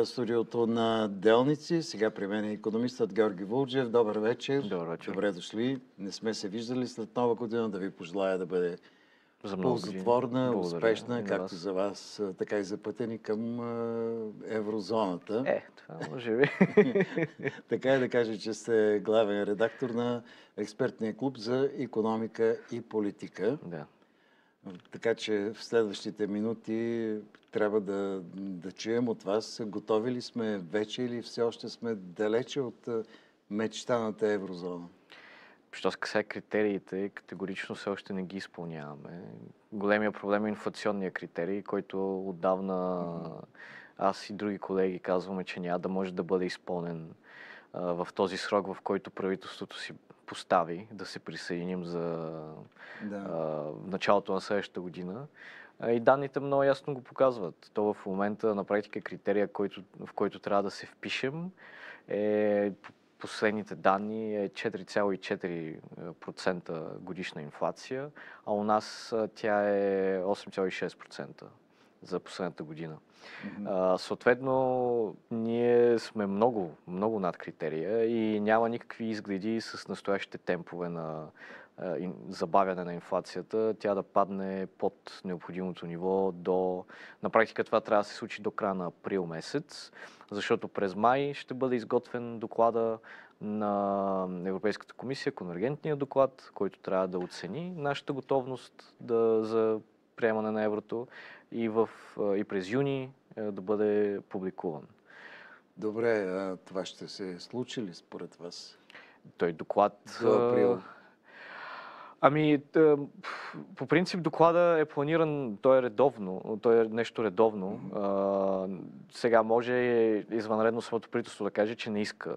Студиото на Делници. Сега при мен е икономистът Георги Вулджев. Добър вечер. Добър вечер. Добре дошли. Не сме се виждали след Нова година. Да ви пожелая да бъде За много ползотворна, години. успешна, както вас. за вас, така и за пътя ни към еврозоната. Това може би. Така е да кажа, че сте главен редактор на експертния клуб за икономика и политика. Да. Така че в следващите минути трябва да чуем от вас. Готови ли сме вече или все още сме далече от мечтаната еврозона? Що се касае критериите, категорично все още не ги изпълняваме. Големия проблем е инфлационния критерий, който отдавна аз и други колеги казваме, че няма да може да бъде изпълнен в този срок, в който правителството си постави да се присъединим за началото на следващата година. И данните много ясно го показват. То в момента на практика критерия, в който трябва да се впишем, последните данни е 4,4% годишна инфлация, а у нас тя е 8,6% за последната година. Съответно, ние сме много, много над критерия и няма никакви изгледи с настоящите темпове на забавяне на инфлацията, тя да падне под необходимото ниво на практика това трябва да се случи до края на април месец, защото през май ще бъде изготвен доклада на Европейската комисия, конвергентния доклад, който трябва да оцени нашата готовност за приемане на еврото и през юни да бъде публикуван. Добре, това ще се случи ли според вас? Той доклад... До април. По принцип доклада е планиран, той е нещо редовно. Сега може извънредно самото правителство да каже, че не иска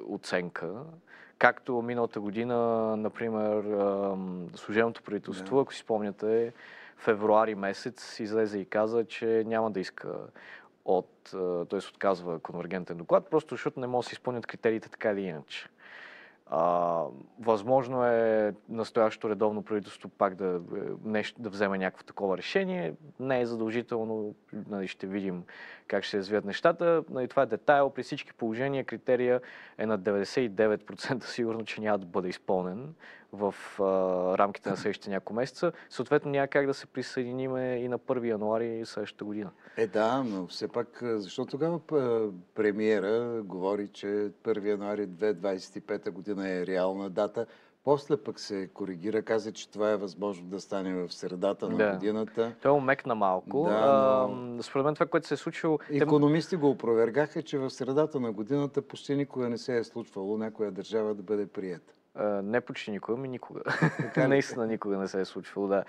оценка. Както миналата година, например, служебното правителство, ако си спомняте, февруари месец излезе и каза, че няма да иска т.е. отказва конвергентен доклад, просто защото не може да се изпълнят критериите така или иначе. Възможно е настоящото редовно правителство пак да вземе някакво такова решение. Не е задължително, ще видим как ще се развият нещата. Това е детайл. При всички положения критерия е на 99% сигурно, че няма да бъде изпълнен в рамките на следващите няколко месеца. Съответно няма как да се присъединим и на 1 януари следващата година. Да, но все пак, защо тогава премиера говори, че 1 януари 2025 година е реална дата, после пък се коригира, каза, че това е възможно да стане в средата на годината. Той омекна малко. Според мен това, което се е случило... Икономисти го опровергаха, че в средата на годината почти никога не се е случвало някоя държава да бъде приета. Не почти никога, никога. Наистина никога не се е случвало, да.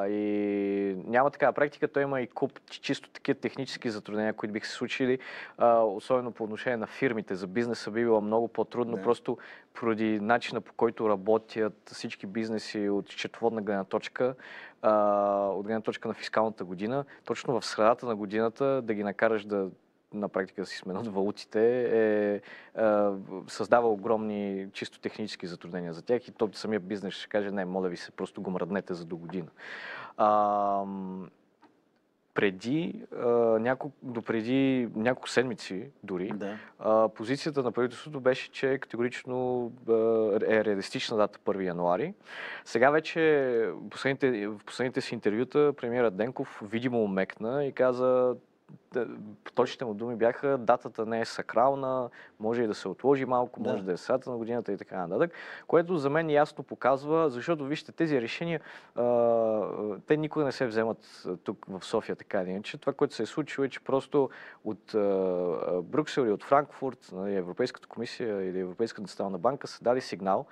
И няма такава практика, той има и куп чисто такива технически затруднения, които биха се случили, особено по отношение на фирмите. За бизнеса би било много по-трудно, просто поради начина, по който работят всички бизнеси от счетоводна гледна точка, от гледна точка на фискалната година. Точно в средата на годината да ги накараш на практика да си сменят валутите, създава огромни чисто технически затруднения за тях и то самия бизнес ще каже, не, моля ви се, просто го мръднете за до година. Допреди няколко седмици дори, позицията на правителството беше, че категорично е реалистична дата 1 януари. Сега вече в последните си интервюта премиерът Денков видимо омекна и каза, точните му думи бяха, датата не е сакрална, може и да се отложи малко, може да е средата на годината и така нататък, което за мен ясно показва, защото вижте, тези решения, те никога не се вземат тук в София така или иначе. Това, което се е случило е, че просто от Брюксел или от Франкфурт, Европейската комисия или Европейската национална банка са дали сигнал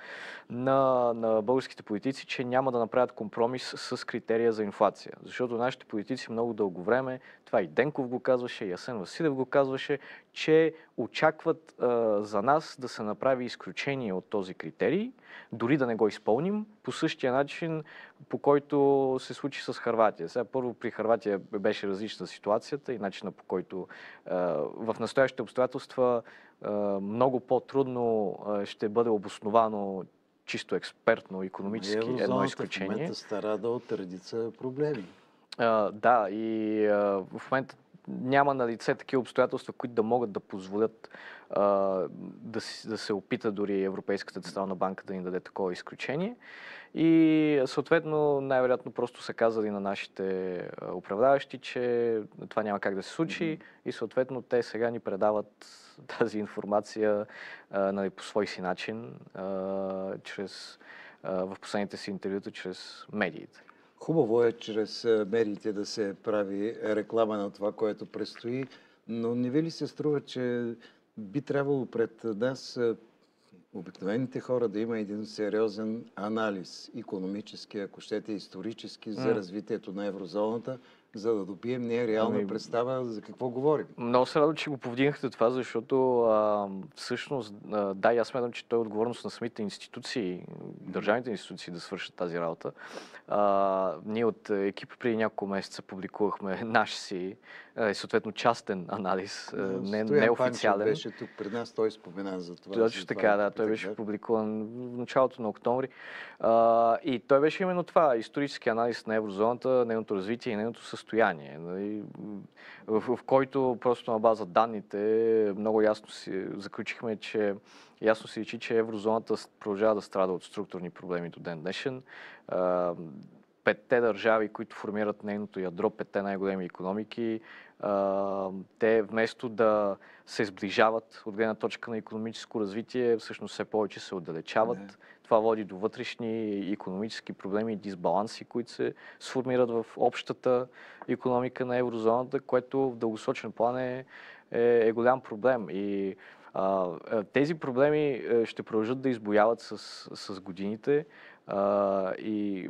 на българските политици, че няма да направят компромис с критерия за инфлация. Защото нашите политици много дълго време, това и Денков го казваше, и Асен Василев го казваше, че очакват за нас да се направи изключение от този критерий, дори да не го изпълним, по същия начин, по който се случи с Хърватия. Сега първо при Хърватия беше различна ситуацията и начина по който в настоящите обстоятелства много по-трудно ще бъде обосновано чисто експертно, икономически едно изключение. В момента страда от редица проблеми. И в момента няма на лице такива обстоятелства, които да могат да позволят да се опита дори Европейската централна банка да ни даде такова изключение. И съответно, най-вероятно просто са казали на нашите управляващи, че това няма как да се случи и съответно те сега ни предават тази информация нали, по свой си начин, в последните си интервюта чрез медиите. Хубаво е чрез медиите да се прави реклама на това, което предстои, но не ви ли се струва, че би трябвало пред нас, обикновените хора, да има един сериозен анализ, икономически, ако щете, исторически, за развитието на еврозоната, за да добием ние реална представа за какво говорим? Много се радвам, че го повдигнахте това, защото всъщност, да, аз смятам, че той е отговорност на самите институции, държавните институции да свършат тази работа. Ние от екипа преди няколко месеца публикувахме наш си, съответно частен анализ, не официален. Беше тук пред нас, той спомена за това. Точно така, да, той беше публикуван в началото на октомври. И той беше именно това, исторически анализ на еврозоната, нейното развитие и нейното състояние, нали, в който просто на база данните много ясно си заключихме, че ясно се личи, че еврозоната продължава да страда от структурни проблеми до ден днешен. Петте държави, които формират нейното ядро, петте най-големи икономики, те вместо да се сближават от гледна точка на икономическо развитие, всъщност все повече се отдалечават. Това води до вътрешни икономически проблеми и дисбаланси, които се сформират в общата икономика на еврозоната, което в дългосрочен план е голям проблем. И тези проблеми ще продължат да избуяват с годините. И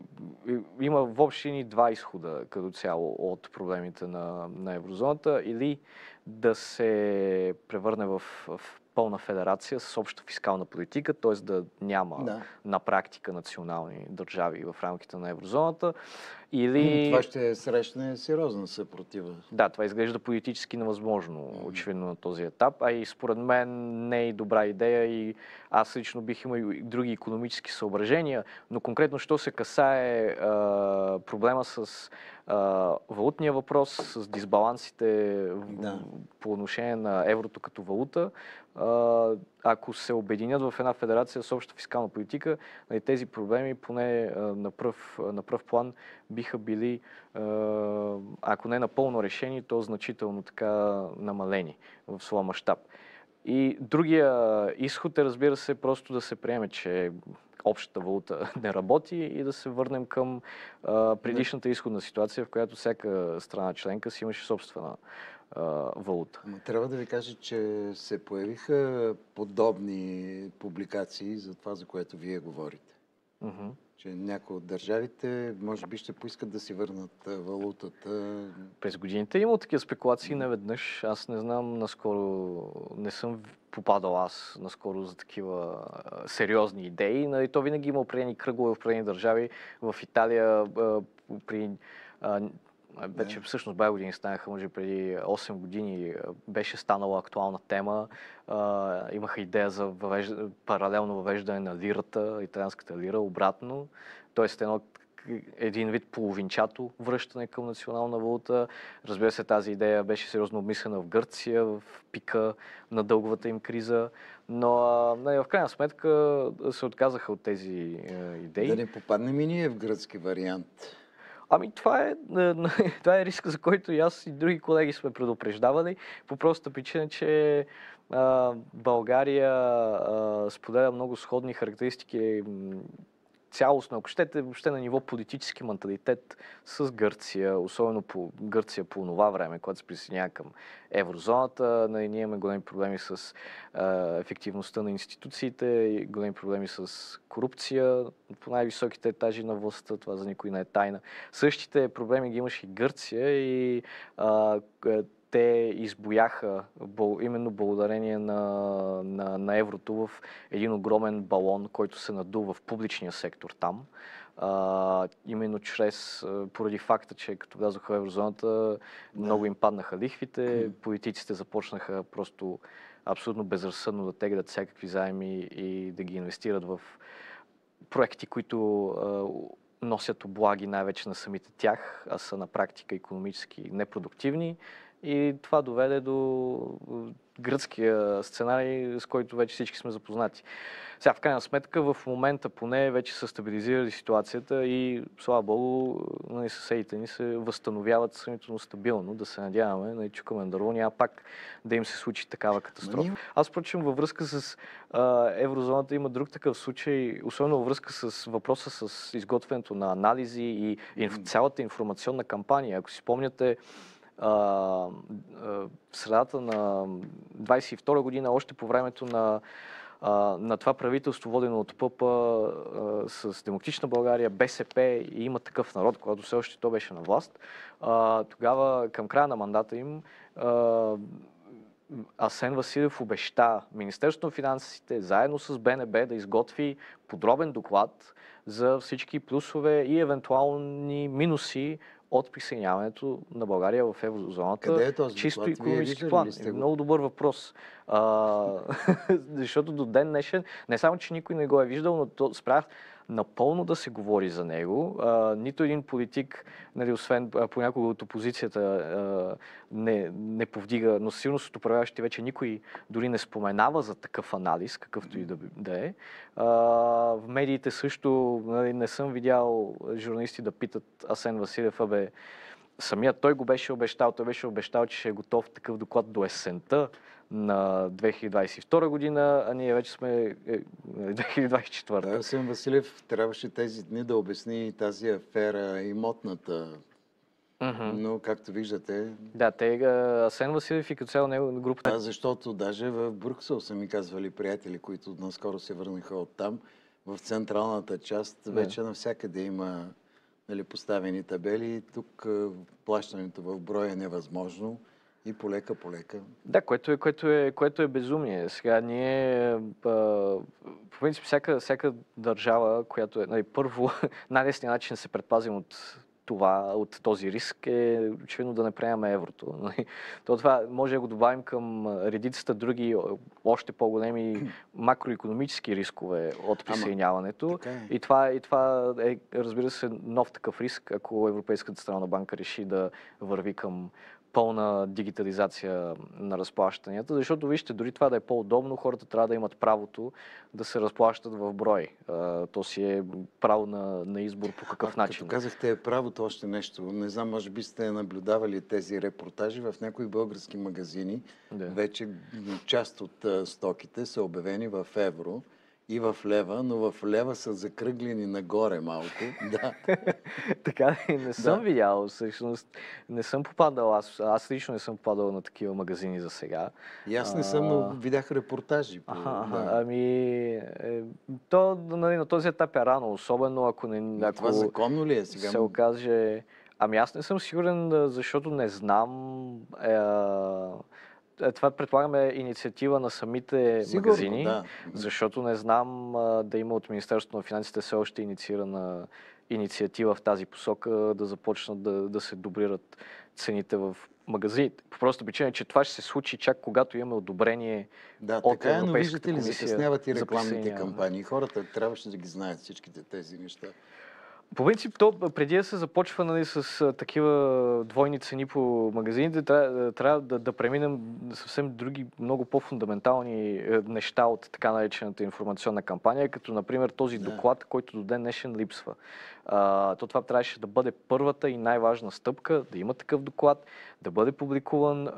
има въобще ни два изхода като цяло от проблемите на еврозоната. Или да се превърне в пълна федерация с обща фискална политика, т.е. да няма на практика национални държави в рамките на еврозоната. Или... Това ще срещне сериозна съпротива. Да, това изглежда политически невъзможно, очевидно на този етап, а и според мен не е добра идея и аз лично бих имал и други икономически съображения, но конкретно, що се касае проблема с валутния въпрос, с дисбалансите по отношение на еврото като валута, ако се обединят в една федерация с обща фискална политика, тези проблеми поне на пръв план биха били, ако не напълно решени, то значително така намалени в своя мащаб. И другия изход е, разбира се, просто да се приеме, че общата валута не работи и да се върнем към предишната изходна ситуация, в която всяка страна членка си имаше собствена валута. Трябва да ви кажа, че се появиха подобни публикации за това, за което вие говорите. Че някои от държавите може би ще поискат да си върнат валутата. През годините има такива спекулации неведнъж. Аз не знам, наскоро не съм попадал наскоро за такива сериозни идеи. Нали, то винаги има определени кръгове в определени държави. В Италия вече всъщност 2 години станаха, може преди 8 години беше станала актуална тема. Имаха идея за паралелно въвеждане на лирата, италианската лира, обратно. Тоест един вид половинчато връщане към национална валута. Разбира се, тази идея беше сериозно обмислена в Гърция, в пика на дълговата им криза, но в крайна сметка се отказаха от тези идеи. Да не попаднем и ние в гръцки вариант. Това е риск, за който и аз и други колеги сме предупреждавали, по простата причина, че България споделя много сходни характеристики цялостно, ако щете, въобще на ниво политически менталитет с Гърция, особено Гърция по това време, когато се присъединява към еврозоната. Ние имаме големи проблеми с ефективността на институциите, големи проблеми с корупция по най-високите етажи на властта, това за никой не е тайна. Същите проблеми ги имаше и Гърция и те избояха именно благодарение на еврото в един огромен балон, който се надува в публичния сектор там. Именно поради факта, че като влязоха в еврозоната, много им паднаха лихвите, политиците започнаха просто абсолютно безразсъдно да теглят всякакви заеми и да ги инвестират в проекти, които носят облаги най-вече на самите тях, а са на практика икономически непродуктивни. и това доведе до гръцкия сценарий, с който вече всички сме запознати. Сега, в крайна сметка, в момента поне вече са стабилизирали ситуацията и, слава богу, съседите ни се възстановяват сравнително стабилно. Да се надяваме, чукаме на дърво, няма пак да им се случи такава катастрофа. Аз, впрочем, във връзка с еврозоната има друг такъв случай, особено във връзка с въпроса с изготвянето на анализи и цялата информационна кампания. Ако си спомняте, в средата на 22 година, още по времето на това правителство, водено от ПП с Демократична България, БСП и Има такъв народ, когато все още то беше на власт, тогава към края на мандата им Асен Василев обеща Министерството на финансите заедно с БНБ да изготви подробен доклад за всички плюсове и евентуални минуси от присъединяването на България в еврозоната. Къде е този чисто доклад? икономически план. Много добър въпрос. Защото до ден днешен, не само, че никой не го е виждал, но то спрях напълно да се говори за него. Нито един политик, нали, освен понякога от опозицията, не повдига, но силно от управляващите вече никой дори не споменава за такъв анализ, какъвто и да е. В медиите също, нали, не съм видял журналисти да питат Асен Василев, самият той го беше обещал. Той беше обещал, че ще е готов такъв доклад до есента на 2022 година, а ние вече сме 2024. Да, Асен Василев трябваше тези дни да обясни тази афера имотната. Но, както виждате... Да, Асен Василев и като цяло него групата... Да, защото даже в Брюксел са ми казвали приятели, които наскоро се върнаха оттам, в централната част вече навсякъде има, нали, поставени табели и тук плащането в брой е невъзможно. И полека. Да, което е безумие. Сега ние, по принцип, всяка държава, която е, нали, първо, най-лесният начин да се предпазим от този риск е очевидно да не приемаме еврото. Това може да го добавим към редицата други, още по-големи макроекономически рискове от присъединяването. И това е, разбира се, нов такъв риск, ако Европейската централна банка реши да върви към пълна дигитализация на разплащанията, защото вижте, дори това да е по-удобно, хората трябва да имат правото да се разплащат в брой. То си е право на избор по какъв начин. Като казахте правото, още нещо. Не знам, може би сте наблюдавали тези репортажи в някои български магазини. Да. Вече част от стоките са обявени в евро и в лева, но в лева са закръглени нагоре малко. Да. Така не съм видял, всъщност. Не съм попадал, аз лично не съм попадал на такива магазини за сега. И аз не съм, но видях репортажи. Нали, на този етап е рано, особено ако това законно ли е сега? Се окаже... Аз не съм сигурен, защото не знам... Това предполагаме инициатива на самите магазини, защото не знам да има от Министерството на финансите все още инициирана инициатива в тази посока да започнат да се дублират цените в магазините. По просто причина, че това ще се случи чак когато имаме одобрение от Европейската комисия. Но виждате ли, закъсняват и рекламните кампании. Хората трябваше да ги знаят всичките тези неща. По принцип, преди да се започва, нали, с такива двойни цени по магазините, трябва да преминем съвсем други, много по-фундаментални неща от така наречената информационна кампания, като, например, този доклад, който до ден днешен липсва. Това трябваше да бъде първата и най-важна стъпка, да има такъв доклад, да бъде публикуван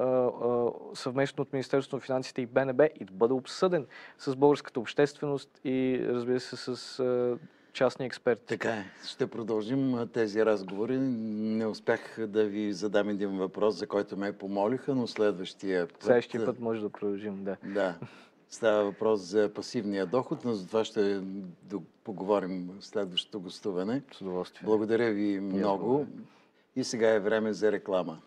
съвместно от Министерството на финансите и БНБ и да бъде обсъден с българската общественост и, разбира се, с частни експерти. Така е. Ще продължим тези разговори. Не успях да ви задам един въпрос, за който ме помолиха, но следващия път може да продължим, да. Да. Става въпрос за пасивния доход, но за това ще поговорим в следващото гостуване. С удоволствие. Благодаря ви много. И сега е време за реклама.